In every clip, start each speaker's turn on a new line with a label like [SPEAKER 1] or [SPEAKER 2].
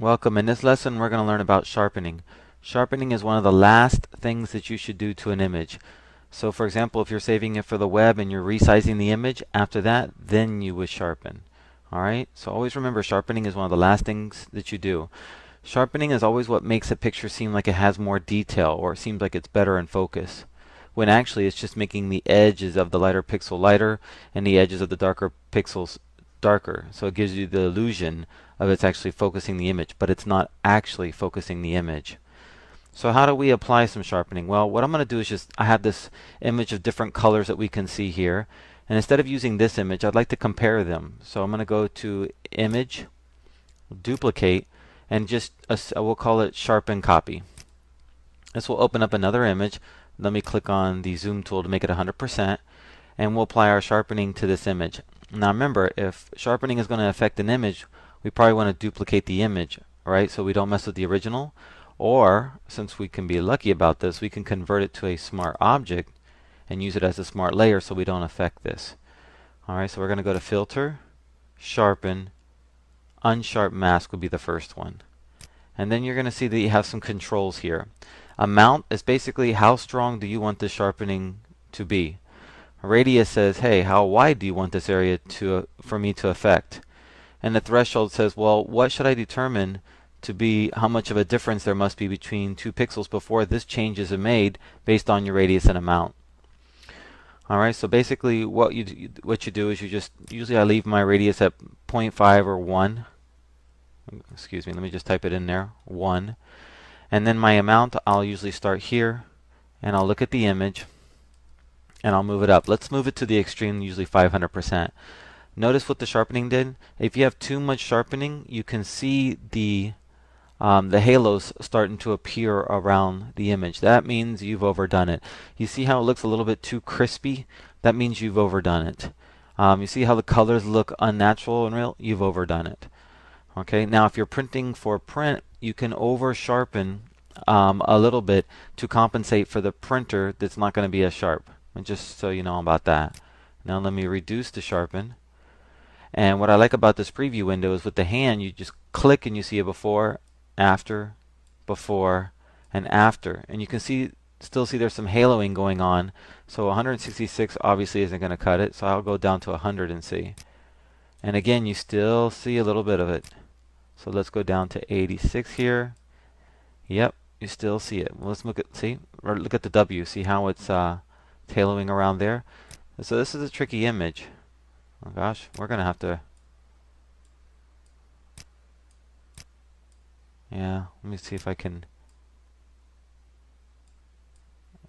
[SPEAKER 1] Welcome. In this lesson, we're going to learn about sharpening. Sharpening is one of the last things that you should do to an image. So for example, if you're saving it for the web and you're resizing the image, after that, then you would sharpen. Alright, so always remember sharpening is one of the last things that you do. Sharpening is always what makes a picture seem like it has more detail or it seems like it's better in focus. When actually it's just making the edges of the lighter pixel lighter and the edges of the darker pixels darker. So it gives you the illusion of it's actually focusing the image, but it's not actually focusing the image. So how do we apply some sharpening? Well, what I'm going to do is I have this image of different colors that we can see here. And instead of using this image, I'd like to compare them. So I'm going to go to Image, Duplicate, and we'll call it Sharpen Copy. This will open up another image. Let me click on the Zoom tool to make it 100%, and we'll apply our sharpening to this image. Now remember, if sharpening is going to affect an image, we probably want to duplicate the image, right? So we don't mess with the original. Or, since we can be lucky about this, we can convert it to a smart object and use it as a smart layer so we don't affect this. Alright, so we're going to go to Filter, Sharpen, Unsharp-mask would be the first one. And then you're going to see that you have some controls here. Amount is basically how strong do you want the sharpening to be. Radius says, hey, how wide do you want this area for me to affect? And the threshold says, well, what should I determine to be how much of a difference there must be between two pixels before this change is made based on your radius and amount. Alright, so basically what you do is usually I leave my radius at 0.5 or 1. Excuse me, let me just type it in there, 1. And then my amount, I'll usually start here, and I'll look at the image, and I'll move it up. Let's move it to the extreme, usually 500%. Notice what the sharpening did. If you have too much sharpening, you can see the halos starting to appear around the image. That means you've overdone it. You see how it looks a little bit too crispy? That means you've overdone it. You see how the colors look unnatural and real? You've overdone it. Okay, now if you're printing for print, you can over sharpen a little bit to compensate for the printer that's not going to be as sharp. And just so you know about that. Now let me reduce the sharpen. And what I like about this preview window is with the hand, you just click and you see a before, after, and after. And you can still see there's some haloing going on. So 166 obviously isn't going to cut it. So I'll go down to 100 and see. And again, you still see a little bit of it. So let's go down to 86 here. Yep, you still see it. Well, let's look at the W. See how it's haloing around there? So this is a tricky image. Oh gosh, we're going to have to... Yeah, let me see if I can...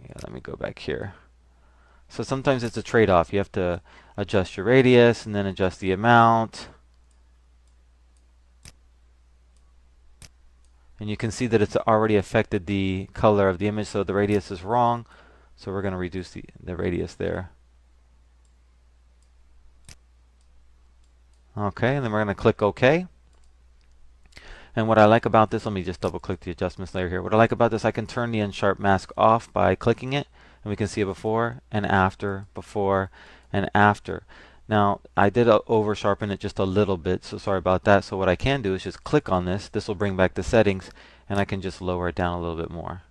[SPEAKER 1] Yeah, let me go back here. So sometimes it's a trade-off. You have to adjust your radius and then adjust the amount. And you can see that it's already affected the color of the image, so the radius is wrong. So we're going to reduce the radius there. Okay, and then we're going to click OK. And what I like about this, let me just double click the adjustments layer here. What I like about this, I can turn the unsharp-mask off by clicking it, and we can see a before and after, before and after. Now, I did over sharpen it just a little bit, so sorry about that. So what I can do is just click on this. This will bring back the settings, and I can just lower it down a little bit more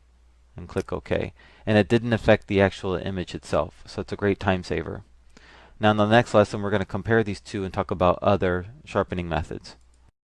[SPEAKER 1] and click OK. And it didn't affect the actual image itself, so it's a great time saver. Now in the next lesson, we're going to compare these two and talk about other sharpening methods.